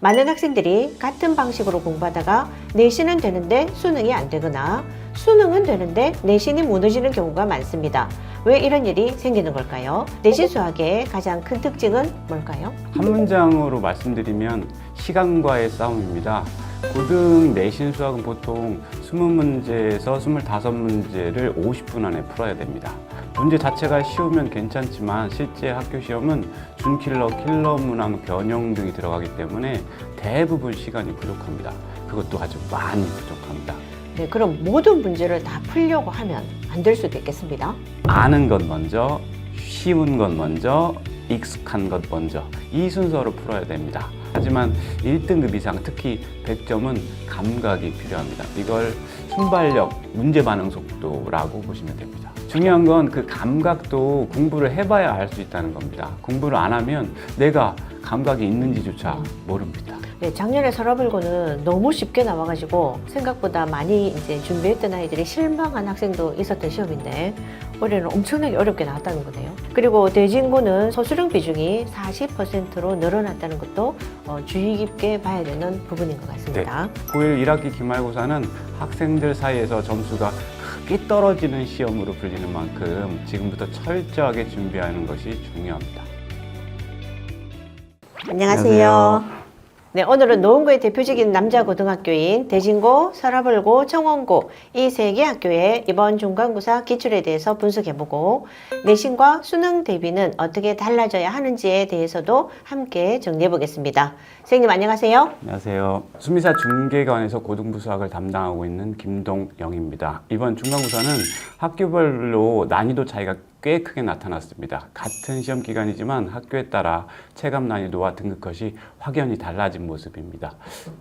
많은 학생들이 같은 방식으로 공부하다가 내신은 되는데 수능이 안 되거나 수능은 되는데 내신이 무너지는 경우가 많습니다. 왜 이런 일이 생기는 걸까요? 내신 수학의 가장 큰 특징은 뭘까요? 한 문장으로 말씀드리면 시간과의 싸움입니다. 고등 내신 수학은 보통 20문제에서 25문제를 50분 안에 풀어야 됩니다. 문제 자체가 쉬우면 괜찮지만 실제 학교 시험은 준킬러, 킬러 문항, 변형 등이 들어가기 때문에 대부분 시간이 부족합니다. 그것도 아주 많이 부족합니다. 네, 그럼 모든 문제를 다 풀려고 하면 안 될 수도 있겠습니다. 아는 것 먼저, 쉬운 것 먼저, 익숙한 것 먼저 이 순서로 풀어야 됩니다. 하지만 1등급 이상, 특히 100점은 감각이 필요합니다. 이걸 순발력, 문제 반응 속도라고 보시면 됩니다. 중요한 건 그 감각도 공부를 해봐야 알 수 있다는 겁니다. 공부를 안 하면 내가 감각이 있는지조차 모릅니다. 네, 작년에 서라불고는 너무 쉽게 나와가지고 생각보다 많이 이제 준비했던 아이들이 실망한 학생도 있었던 시험인데 올해는 엄청나게 어렵게 나왔다는 거네요. 그리고 대진고는 서술형 비중이 40%로 늘어났다는 것도 주의 깊게 봐야 되는 부분인 것 같습니다. 네. 고1 1학기 기말고사는 학생들 사이에서 점수가 크게 떨어지는 시험으로 불리는 만큼 지금부터 철저하게 준비하는 것이 중요합니다. 안녕하세요. 네, 오늘은 노원구의 대표적인 남자 고등학교인 대진고, 서라벌고, 청원고 이 세 개 학교의 이번 중간고사 기출에 대해서 분석해보고 내신과 수능 대비는 어떻게 달라져야 하는지에 대해서도 함께 정리해보겠습니다. 선생님 안녕하세요. 안녕하세요. 수미사 중계관에서 고등부 수학을 담당하고 있는 김동영입니다. 이번 중간고사는 학교별로 난이도 차이가 꽤 크게 나타났습니다. 같은 시험 기간이지만 학교에 따라 체감 난이도와 등급컷이 확연히 달라진 모습입니다.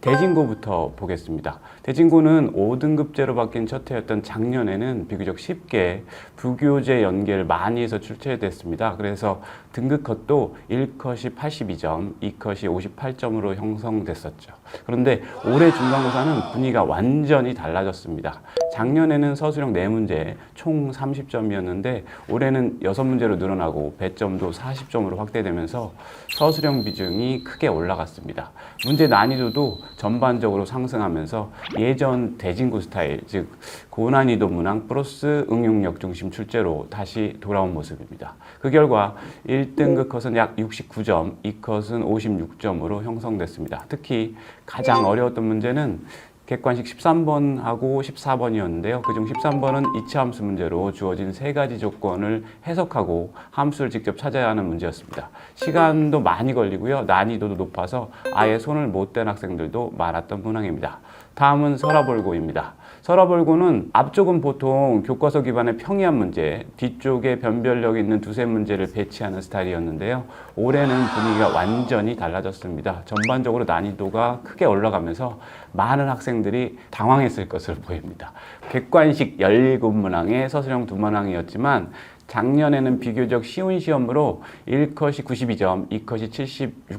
대진고부터 보겠습니다. 대진고는 5등급제로 바뀐 첫 해였던 작년에는 비교적 쉽게 부교재 연계를 많이 해서 출제됐습니다. 그래서 등급컷도 1컷이 82점, 2컷이 58점으로 형성됐었죠. 그런데 올해 중간고사는 분위기가 완전히 달라졌습니다. 작년에는 서술형 4문제 총 30점이었는데 올해는 6문제로 늘어나고 배점도 40점으로 확대되면서 서술형 비중이 크게 올라갔습니다. 문제 난이도도 전반적으로 상승하면서 예전 대진고 스타일, 즉 고난이도 문항 플러스 응용력 중심 출제로 다시 돌아온 모습입니다. 그 결과 1등급 컷은 약 69점, 2컷은 56점으로 형성됐습니다. 특히 가장 어려웠던 문제는 객관식 13번하고 14번이었는데요. 그중 13번은 이차 함수 문제로 주어진 3가지 조건을 해석하고 함수를 직접 찾아야 하는 문제였습니다. 시간도 많이 걸리고요. 난이도도 높아서 아예 손을 못 댄 학생들도 많았던 문항입니다. 다음은 서라벌고입니다. 서라벌고는 앞쪽은 보통 교과서 기반의 평이한 문제, 뒤쪽에 변별력 있는 두세 문제를 배치하는 스타일이었는데요. 올해는 분위기가 완전히 달라졌습니다. 전반적으로 난이도가 크게 올라가면서 많은 학생들이 당황했을 것으로 보입니다. 객관식 17문항에 서술형 2문항이었지만 작년에는 비교적 쉬운 시험으로 1컷이 92점, 2컷이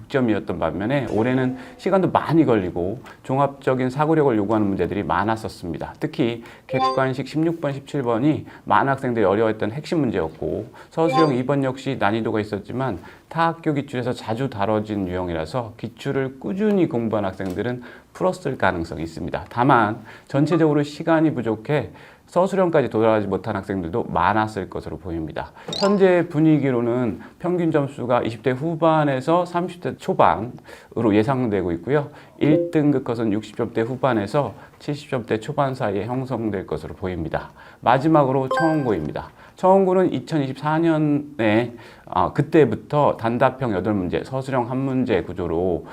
76점이었던 반면에 올해는 시간도 많이 걸리고 종합적인 사고력을 요구하는 문제들이 많았었습니다. 특히 객관식 16번, 17번이 많은 학생들이 어려워했던 핵심 문제였고 서술형 2번 역시 난이도가 있었지만 타 학교 기출에서 자주 다뤄진 유형이라서 기출을 꾸준히 공부한 학생들은 풀었을 가능성이 있습니다. 다만 전체적으로 시간이 부족해 서술형까지 도달하지 못한 학생들도 많았을 것으로 보입니다. 현재 분위기로는 평균 점수가 20대 후반에서 30대 초반으로 예상되고 있고요. 1등급 컷은 60점대 후반에서 70점대 초반 사이에 형성될 것으로 보입니다. 마지막으로 청원고입니다. 청원고는 2024년에 그때부터 단답형 8문제, 서술형 1문제 구조로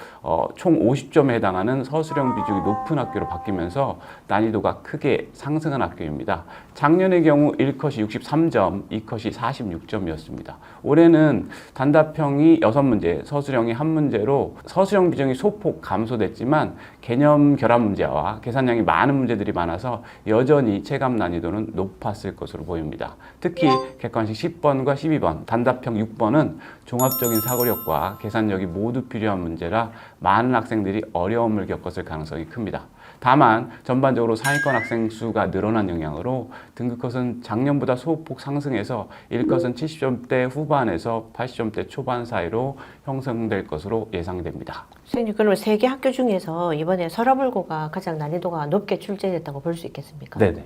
총 50점에 해당하는 서술형 비중이 높은 학교로 바뀌면서 난이도가 크게 상승한 학교입니다. 작년의 경우 1컷이 63점, 2컷이 46점이었습니다. 올해는 단답형이 6문제, 서술형이 1문제로 서술형 비중이 소폭 감소됐지만 개념 결합 문제와 계산량이 많은 문제들이 많아서 여전히 체감 난이도는 높았을 것으로 보입니다. 특히 특히 객관식 10번과 12번, 단답형 6번은 종합적인 사고력과 계산력이 모두 필요한 문제라 많은 학생들이 어려움을 겪었을 가능성이 큽니다. 다만 전반적으로 상위권 학생 수가 늘어난 영향으로 등급컷은 작년보다 소폭 상승해서 1컷은 70점대 후반에서 80점대 초반 사이로 형성될 것으로 예상됩니다. 선생님, 그러면 세 개 학교 중에서 이번에 서라불고가 가장 난이도가 높게 출제됐다고 볼 수 있겠습니까? 네네.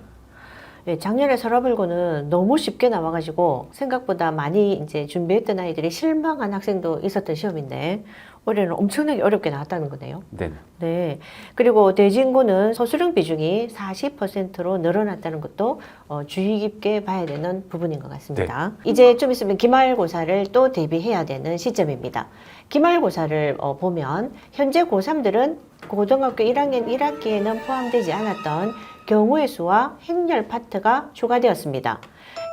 예, 작년에 서라불고는 너무 쉽게 나와가지고 생각보다 많이 이제 준비했던 아이들이 실망한 학생도 있었던 시험인데 올해는 엄청나게 어렵게 나왔다는 거네요. 네네. 네. 그리고 대진고는 서술형 비중이 40%로 늘어났다는 것도 주의 깊게 봐야 되는 부분인 것 같습니다. 이제 좀 있으면 기말고사를 또 대비해야 되는 시점입니다. 기말고사를 보면 현재 고3들은 고등학교 1학년 1학기에는 포함되지 않았던 경우의 수와 행렬 파트가 추가되었습니다.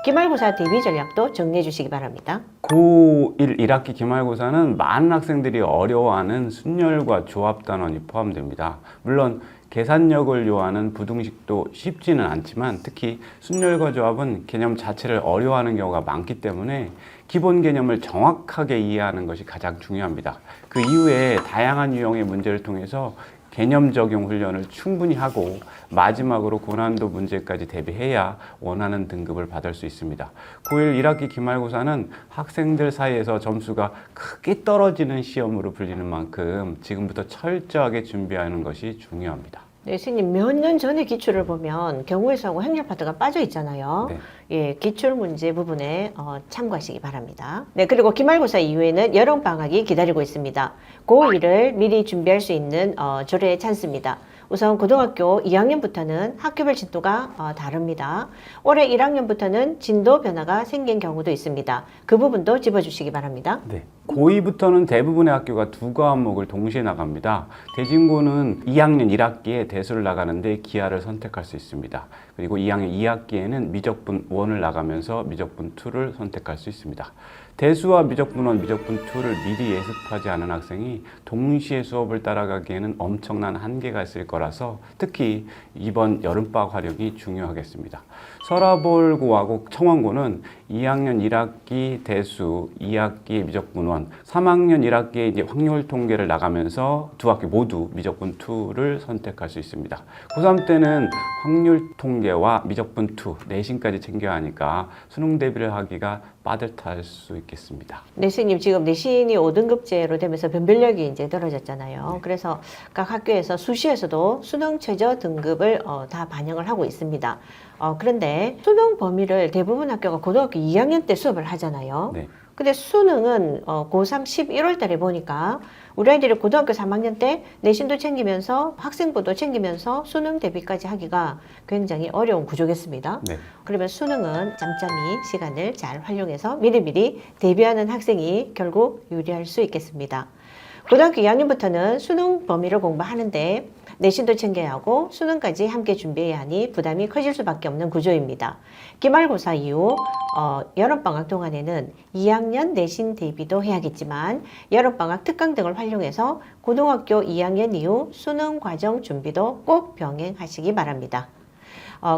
기말고사 대비 전략도 정리해 주시기 바랍니다. 고1 1학기 기말고사는 많은 학생들이 어려워하는 순열과 조합 단원이 포함됩니다. 물론 계산력을 요하는 부등식도 쉽지는 않지만 특히 순열과 조합은 개념 자체를 어려워하는 경우가 많기 때문에 기본 개념을 정확하게 이해하는 것이 가장 중요합니다. 그 이후에 다양한 유형의 문제를 통해서 개념 적용 훈련을 충분히 하고 마지막으로 고난도 문제까지 대비해야 원하는 등급을 받을 수 있습니다. 고1 1학기 기말고사는 학생들 사이에서 점수가 크게 떨어지는 시험으로 불리는 만큼 지금부터 철저하게 준비하는 것이 중요합니다. 네, 선생님, 몇 년 전에 기출을 보면 경우의 수하고 행렬 파트가 빠져 있잖아요. 네. 예, 기출 문제 부분에 참고하시기 바랍니다. 네, 그리고 기말고사 이후에는 여름방학이 기다리고 있습니다. 고1을 미리 준비할 수 있는 조례의 찬스입니다. 우선 고등학교 2학년부터는 학교별 진도가 다릅니다. 올해 1학년부터는 진도 변화가 생긴 경우도 있습니다. 그 부분도 짚어주시기 바랍니다. 네. 고2부터는 대부분의 학교가 두 과목을 동시에 나갑니다. 대진고는 2학년 1학기에 대수를 나가는데 기하를 선택할 수 있습니다. 그리고 2학년 2학기에는 미적분 1을 나가면서 미적분 2를 선택할 수 있습니다. 대수와 미적분 1, 미적분 2를 미리 예습하지 않은 학생이 동시에 수업을 따라가기에는 엄청난 한계가 있을 거라서 특히 이번 여름방학 활용이 중요하겠습니다. 서라볼고하고 청원고는 2학년 1학기 대수, 2학기 미적분 1, 3학년 1학기에 이제 확률 통계를 나가면서 두 학기 모두 미적분 2를 선택할 수 있습니다. 고3 때는 확률 통계와 미적분 2, 내신까지 챙겨야 하니까 수능 대비를 하기가 빠듯할 수 있겠습니다. 네, 선생님, 지금 내신이 5등급제로 되면서 변별력이 이제 떨어졌잖아요. 네. 그래서 각 학교에서 수시에서도 수능 최저 등급을 다 반영을 하고 있습니다. 그런데 수능 범위를 대부분 학교가 고등학교 2학년 때 수업을 하잖아요. 네. 근데 수능은 고3 11월 달에 보니까 우리 아이들이 고등학교 3학년 때 내신도 챙기면서 학생부도 챙기면서 수능 대비까지 하기가 굉장히 어려운 구조겠습니다. 네. 그러면 수능은 짬짬이 시간을 잘 활용해서 미리미리 대비하는 학생이 결국 유리할 수 있겠습니다. 고등학교 2학년부터는 수능 범위를 공부하는데 내신도 챙겨야 하고 수능까지 함께 준비해야 하니 부담이 커질 수밖에 없는 구조입니다. 기말고사 이후 여름방학 동안에는 2학년 내신 대비도 해야겠지만 여름방학 특강 등을 활용해서 고등학교 2학년 이후 수능 과정 준비도 꼭 병행하시기 바랍니다.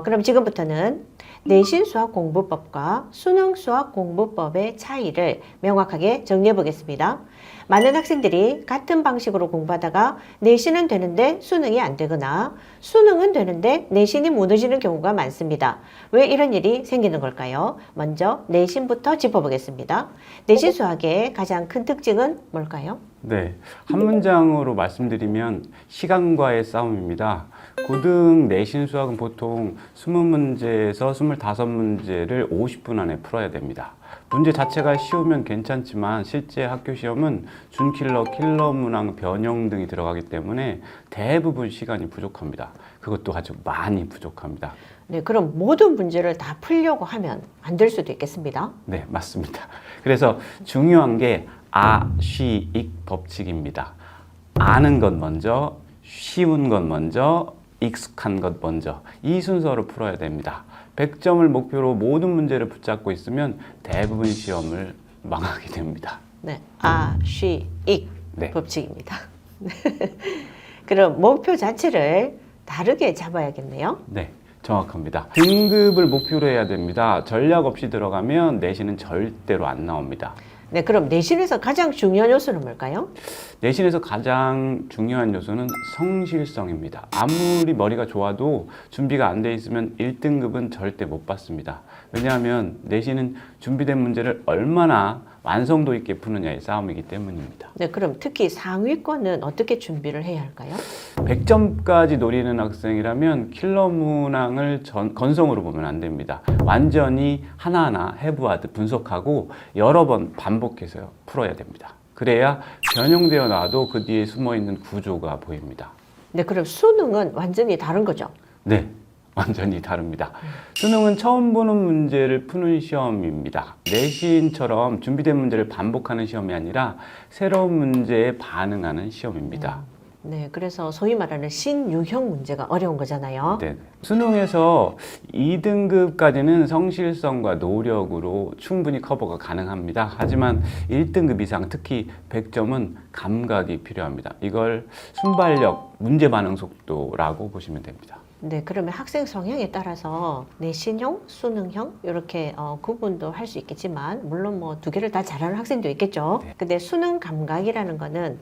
그럼 지금부터는 내신 수학 공부법과 수능 수학 공부법의 차이를 명확하게 정리해 보겠습니다. 많은 학생들이 같은 방식으로 공부하다가 내신은 되는데 수능이 안 되거나 수능은 되는데 내신이 무너지는 경우가 많습니다. 왜 이런 일이 생기는 걸까요? 먼저 내신부터 짚어보겠습니다. 내신 수학의 가장 큰 특징은 뭘까요? 네, 한 문장으로 말씀드리면 시간과의 싸움입니다. 고등 내신 수학은 보통 20문제에서 25문제를 50분 안에 풀어야 됩니다. 문제 자체가 쉬우면 괜찮지만 실제 학교 시험은 준킬러, 킬러 문항, 변형 등이 들어가기 때문에 대부분 시간이 부족합니다. 그것도 아주 많이 부족합니다. 네, 그럼 모든 문제를 다 풀려고 하면 안 될 수도 있겠습니다. 네, 맞습니다. 그래서 중요한 게 아, 쉬, 익 법칙입니다. 아는 것 먼저, 쉬운 것 먼저, 익숙한 것 먼저 이 순서로 풀어야 됩니다. 100점을 목표로 모든 문제를 붙잡고 있으면 대부분 시험을 망하게 됩니다. 네, 아, 쉬, 익 네. 법칙입니다. 그럼 목표 자체를 다르게 잡아야겠네요. 네. 정확합니다. 등급을 목표로 해야 됩니다. 전략 없이 들어가면 내신은 절대로 안 나옵니다. 네, 그럼 내신에서 가장 중요한 요소는 뭘까요? 내신에서 가장 중요한 요소는 성실성입니다. 아무리 머리가 좋아도 준비가 안 돼 있으면 1등급은 절대 못 받습니다. 왜냐하면 내신은 준비된 문제를 얼마나 완성도 있게 푸느냐의 싸움이기 때문입니다. 네, 그럼 특히 상위권은 어떻게 준비를 해야 할까요? 100점까지 노리는 학생이라면 킬러 문항을 건성으로 보면 안 됩니다. 완전히 하나하나 해부하듯 분석하고 여러 번 반복해서 풀어야 됩니다. 그래야 변형되어 나와도 그 뒤에 숨어있는 구조가 보입니다. 네, 그럼 수능은 완전히 다른 거죠? 네, 완전히 다릅니다. 수능은 처음 보는 문제를 푸는 시험입니다. 내신처럼 준비된 문제를 반복하는 시험이 아니라 새로운 문제에 반응하는 시험입니다. 네, 그래서 소위 말하는 신유형 문제가 어려운 거잖아요. 네. 수능에서 2등급까지는 성실성과 노력으로 충분히 커버가 가능합니다. 하지만 1등급 이상, 특히 100점은 감각이 필요합니다. 이걸 순발력, 문제 반응 속도라고 보시면 됩니다. 네, 그러면 학생 성향에 따라서 내신형, 수능형 이렇게 구분도 할 수 있겠지만 물론 뭐 두 개를 다 잘하는 학생도 있겠죠. 네. 근데 수능 감각이라는 거는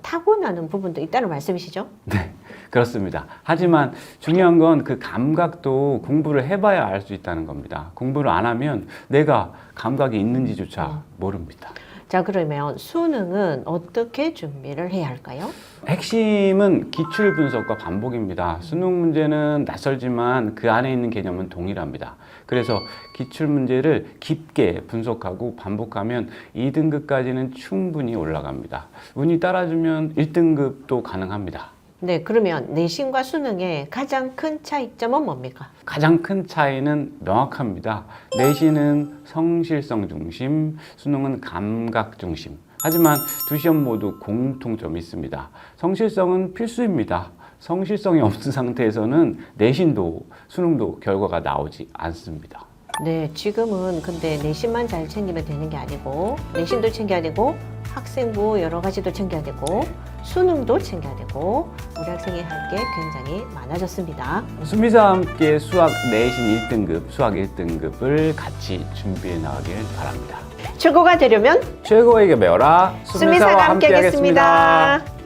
타고나는 부분도 있다는 말씀이시죠? 네, 그렇습니다. 하지만 중요한 건 그 감각도 공부를 해봐야 알 수 있다는 겁니다. 공부를 안 하면 내가 감각이 있는지조차 모릅니다. 자, 그러면 수능은 어떻게 준비를 해야 할까요? 핵심은 기출 분석과 반복입니다. 수능 문제는 낯설지만 그 안에 있는 개념은 동일합니다. 그래서 기출 문제를 깊게 분석하고 반복하면 2등급까지는 충분히 올라갑니다. 운이 따라주면 1등급도 가능합니다. 네, 그러면 내신과 수능의 가장 큰 차이점은 뭡니까? 가장 큰 차이는 명확합니다. 내신은 성실성 중심, 수능은 감각 중심. 하지만 두 시험 모두 공통점이 있습니다. 성실성은 필수입니다. 성실성이 없는 상태에서는 내신도 수능도 결과가 나오지 않습니다. 네, 지금은 근데 내신만 잘 챙기면 되는 게 아니고 내신도 챙겨야 되고 학생부 여러 가지도 챙겨야 되고 수능도 챙겨야 되고 우리 학생이 할 게 굉장히 많아졌습니다. 수미사와 함께 수학 내신 1등급, 수학 1등급을 같이 준비해 나가길 바랍니다. 최고가 되려면 최고에게 배워라. 수미사가 함께 하겠습니다.